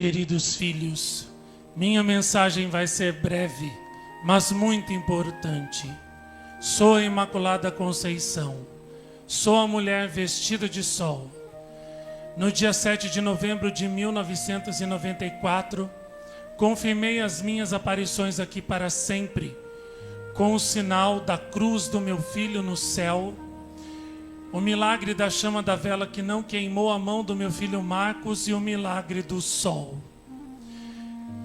Queridos filhos, minha mensagem vai ser breve, mas muito importante. Sou a Imaculada Conceição. Sou a mulher vestida de sol. No dia 7 de novembro de 1994, confirmei as minhas aparições aqui para sempre, com o sinal da cruz do meu filho no céu, o milagre da chama da vela que não queimou a mão do meu filho Marcos e o milagre do sol.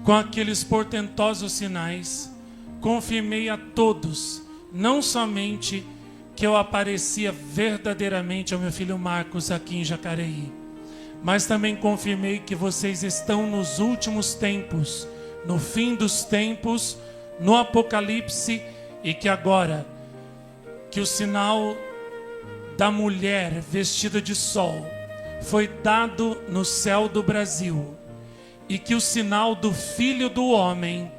Com aqueles portentosos sinais, confirmei a todos, não somente que eu aparecia verdadeiramente ao meu filho Marcos aqui em Jacareí, mas também confirmei que vocês estão nos últimos tempos, no fim dos tempos, no Apocalipse, e que agora, que o sinal da mulher vestida de sol foi dado no céu do Brasil, e que o sinal do Filho do Homem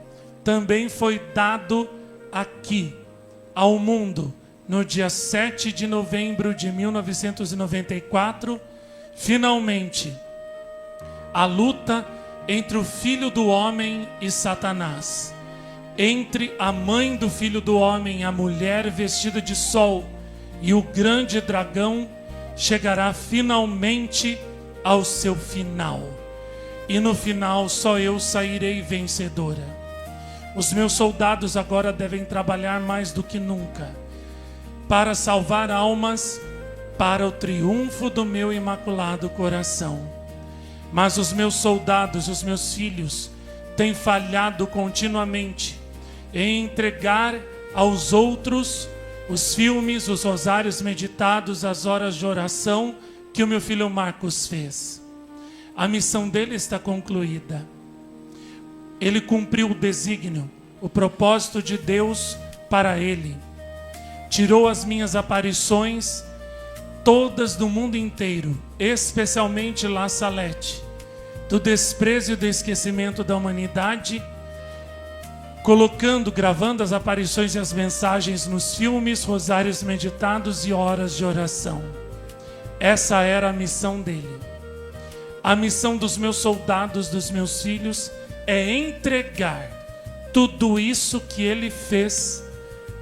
também foi dado aqui ao mundo no dia 7 de novembro de 1994. Finalmente, a luta entre o Filho do Homem e Satanás, entre a mãe do Filho do Homem, a mulher vestida de sol, e o grande dragão, chegará finalmente ao seu final. E no final só eu sairei vencedora. Os meus soldados agora devem trabalhar mais do que nunca para salvar almas para o triunfo do meu imaculado coração. Mas os meus soldados, os meus filhos, têm falhado continuamente em entregar aos outros os filmes, os rosários meditados, as horas de oração que o meu filho Marcos fez. A missão dele está concluída. Ele cumpriu o desígnio, o propósito de Deus para ele. Tirou as minhas aparições, todas do mundo inteiro, especialmente La Salette, do desprezo e do esquecimento da humanidade, gravando as aparições e as mensagens nos filmes, rosários meditados e horas de oração. Essa era a missão dele. A missão dos meus soldados, dos meus filhos, é entregar tudo isso que ele fez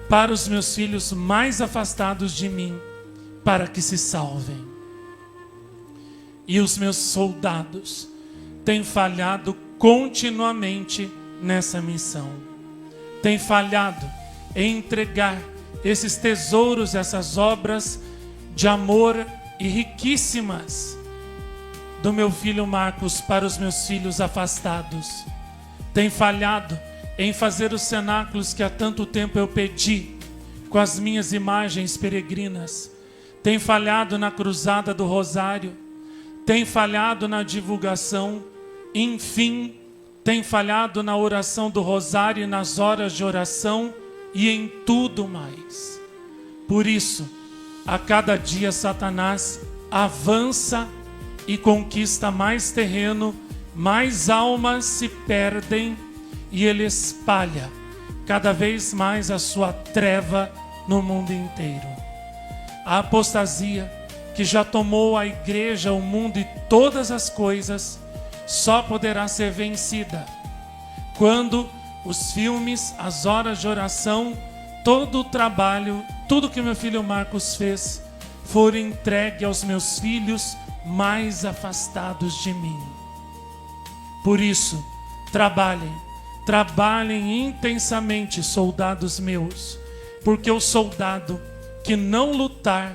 para os meus filhos mais afastados de mim, para que se salvem. E os meus soldados têm falhado continuamente nessa missão. Têm falhado em entregar esses tesouros, essas obras de amor e riquíssimas do meu filho Marcos para os meus filhos afastados. Têm falhado em fazer os cenáculos que há tanto tempo eu pedi, com as minhas imagens peregrinas. Têm falhado na cruzada do Rosário. Têm falhado na divulgação. Enfim, tem falhado na oração do rosário e nas horas de oração e em tudo mais. Por isso, a cada dia Satanás avança e conquista mais terreno, mais almas se perdem e ele espalha cada vez mais a sua treva no mundo inteiro. A apostasia que já tomou a igreja, o mundo e todas as coisas só poderá ser vencida quando os filmes, as horas de oração, todo o trabalho, tudo que meu filho Marcos fez, for entregue aos meus filhos mais afastados de mim. Por isso, trabalhem intensamente, soldados meus, porque o soldado que não lutar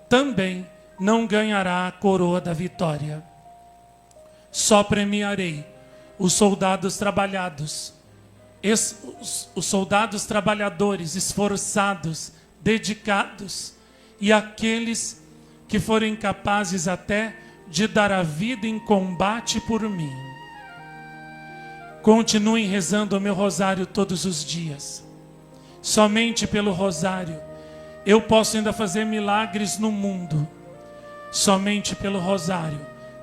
também não ganhará a coroa da vitória. Só premiarei os soldados trabalhados, os soldados trabalhadores, esforçados, dedicados, e aqueles que forem capazes até de dar a vida em combate por mim. Continuem rezando o meu rosário todos os dias. Somente pelo rosário eu posso ainda fazer milagres no mundo. Somente pelo rosário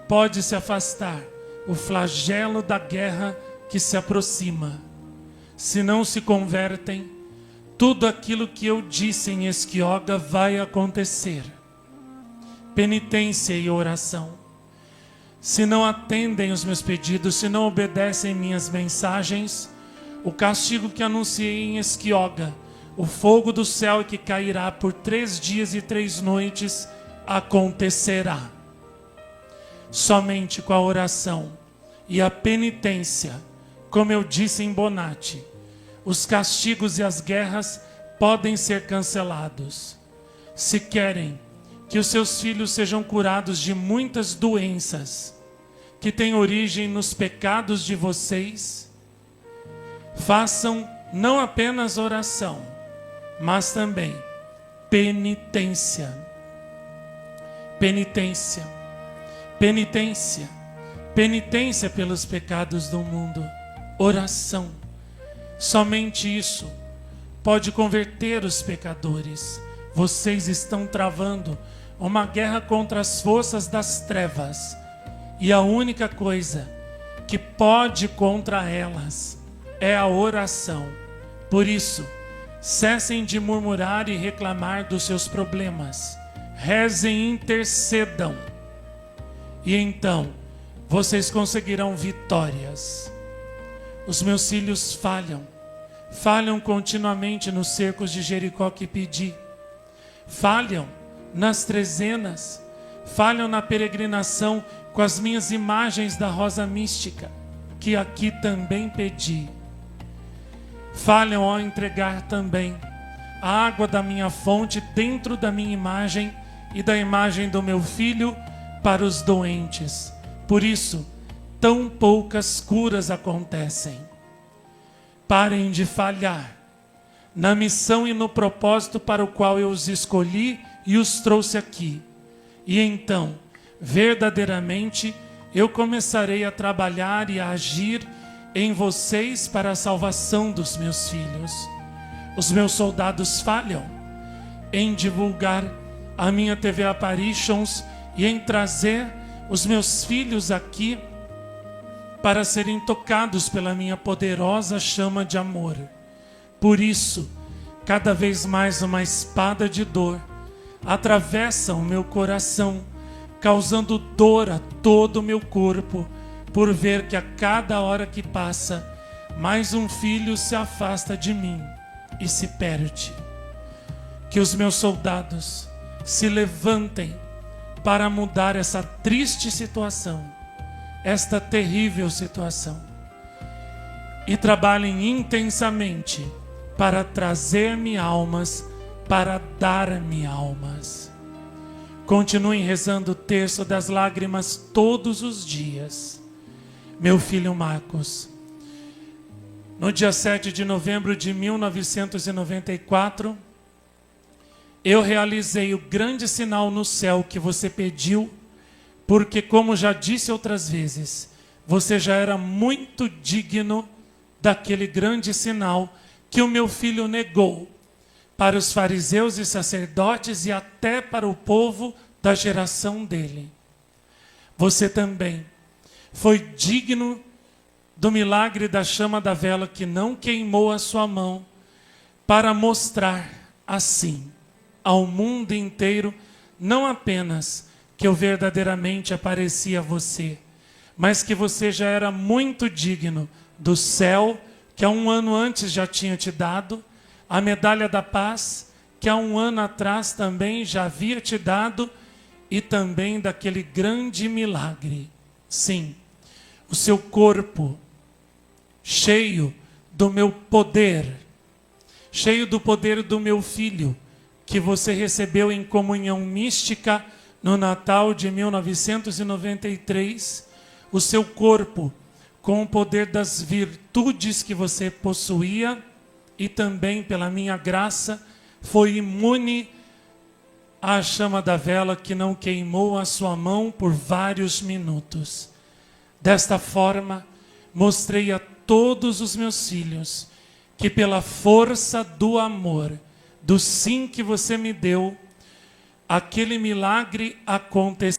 pode se afastar o flagelo da guerra que se aproxima. Se não se convertem, tudo aquilo que eu disse em Esquioga vai acontecer. Penitência e oração. se não atendem os meus pedidos, se não obedecem minhas mensagens, o castigo que anunciei em Esquioga, o fogo do céu que cairá por 3 dias e 3 noites, acontecerá. Somente com a oração e a penitência, como eu disse em Bonatti, os castigos e as guerras podem ser cancelados. Se querem que os seus filhos sejam curados de muitas doenças que têm origem nos pecados de vocês, façam não apenas oração, mas também penitência. Penitência. Penitência. Penitência pelos pecados do mundo. Oração. Somente isso pode converter os pecadores. Vocês estão travando uma guerra contra as forças das trevas. E a única coisa que pode contra elas é a oração. Por isso, cessem de murmurar e reclamar dos seus problemas. Rezem e intercedam. E então, vocês conseguirão vitórias. Os meus filhos falham continuamente nos cercos de Jericó que pedi. Falham nas trezenas, falham na peregrinação com as minhas imagens da rosa mística, que aqui também pedi. Falham ao entregar também a água da minha fonte dentro da minha imagem e da imagem do meu filho para os doentes. Por isso, tão poucas curas acontecem. Parem de falhar na missão e no propósito para o qual eu os escolhi e os trouxe aqui. E então, verdadeiramente, eu começarei a trabalhar e a agir em vocês para a salvação dos meus filhos. Os meus soldados falham em divulgar a minha TV Apparitions e em trazer os meus filhos aqui para serem tocados pela minha poderosa chama de amor. Por isso, cada vez mais uma espada de dor atravessa o meu coração, causando dor a todo o meu corpo, por ver que a cada hora que passa, mais um filho se afasta de mim e se perde. Que os meus soldados se levantem para mudar essa triste situação, esta terrível situação, e trabalhem intensamente para trazer-me almas, para dar-me almas. Continuem rezando o terço das lágrimas todos os dias. Meu filho Marcos, no dia 7 de novembro de 1994, eu realizei o grande sinal no céu que você pediu, porque, como já disse outras vezes, você já era muito digno daquele grande sinal que o meu filho negou para os fariseus e sacerdotes e até para o povo da geração dele. Você também foi digno do milagre da chama da vela que não queimou a sua mão, para mostrar assim ao mundo inteiro, não apenas que eu verdadeiramente aparecia a você, mas que você já era muito digno do céu, que há 1 ano antes já tinha te dado, a medalha da paz, que há 1 ano atrás também já havia te dado, e também daquele grande milagre. Sim, o seu corpo cheio do meu poder, cheio do poder do meu filho, que você recebeu em comunhão mística no Natal de 1993, o seu corpo com o poder das virtudes que você possuía e também pela minha graça foi imune à chama da vela que não queimou a sua mão por vários minutos. Desta forma, mostrei a todos os meus filhos que pela força do amor, do sim que você me deu, aquele milagre aconteceu.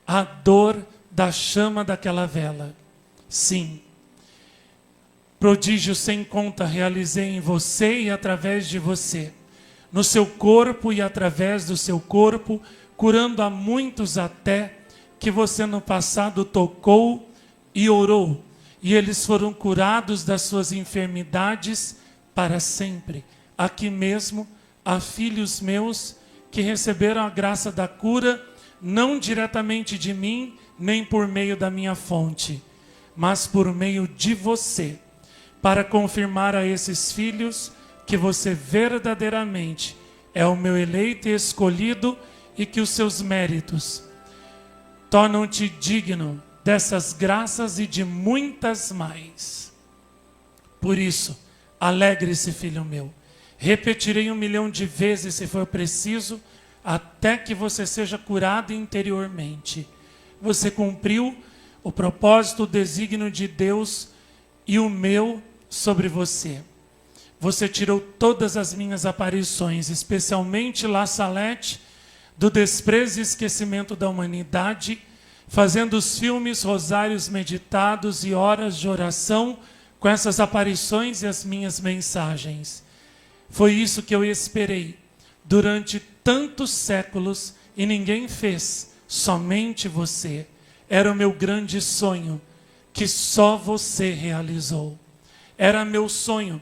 a dor da chama daquela vela. Sim, prodígio sem conta realizei em você e através de você, no seu corpo e através do seu corpo, curando a muitos até que você no passado tocou e orou, e eles foram curados das suas enfermidades para sempre. Aqui mesmo há filhos meus que receberam a graça da cura, não diretamente de mim, nem por meio da minha fonte, mas por meio de você, para confirmar a esses filhos que você verdadeiramente é o meu eleito e escolhido e que os seus méritos tornam-te digno dessas graças e de muitas mais. Por isso, alegre-se, filho meu. Repetirei 1 milhão de vezes se for preciso, até que você seja curado interiormente. Você cumpriu o propósito, o desígnio de Deus e o meu sobre você. Você tirou todas as minhas aparições, especialmente La Salete, do desprezo e esquecimento da humanidade, fazendo os filmes, rosários meditados e horas de oração com essas aparições e as minhas mensagens. Foi isso que eu esperei durante tantos séculos e ninguém fez, somente você. Era o meu grande sonho, que só você realizou. Era meu sonho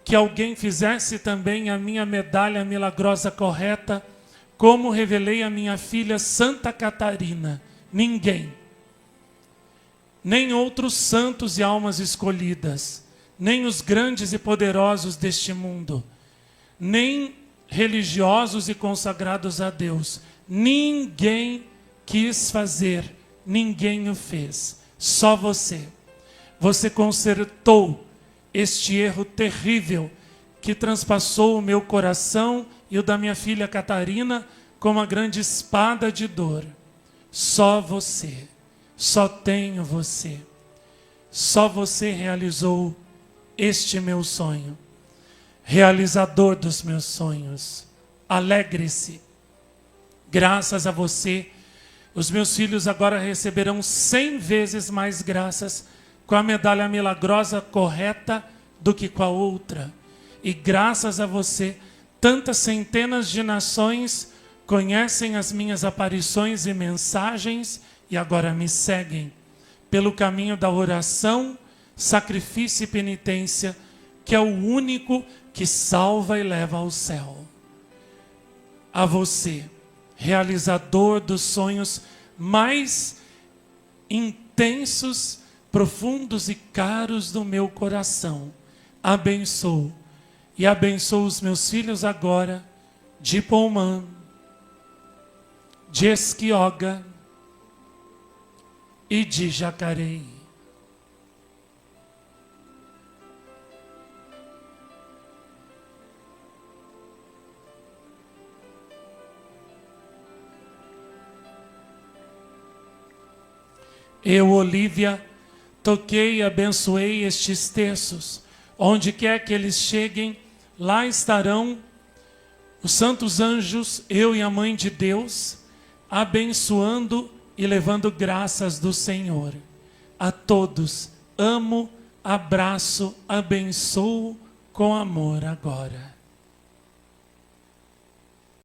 que alguém fizesse também a minha medalha milagrosa correta, como revelei a minha filha Santa Catarina. Ninguém, nem outros santos e almas escolhidas, nem os grandes e poderosos deste mundo, nem religiosos e consagrados a Deus, ninguém quis fazer, ninguém o fez, só você. Você consertou este erro terrível que transpassou o meu coração e o da minha filha Catarina com uma grande espada de dor. Só você, só tenho você, só você realizou este meu sonho, realizador dos meus sonhos. Alegre-se, graças a você, os meus filhos agora receberão 100 vezes mais graças com a medalha milagrosa correta do que com a outra. E graças a você, tantas centenas de nações conhecem as minhas aparições e mensagens e agora me seguem pelo caminho da oração, sacrifício e penitência, que é o único que salva e leva ao céu. A você, realizador dos sonhos mais intensos, profundos e caros do meu coração, abençoo e abençoo os meus filhos agora de Pomã, de Esquioga e de Jacareí. Eu, Olívia, toquei e abençoei estes terços. Onde quer que eles cheguem, lá estarão os santos anjos, eu e a Mãe de Deus, abençoando e levando graças do Senhor. A todos amo, abraço, abençoo com amor agora.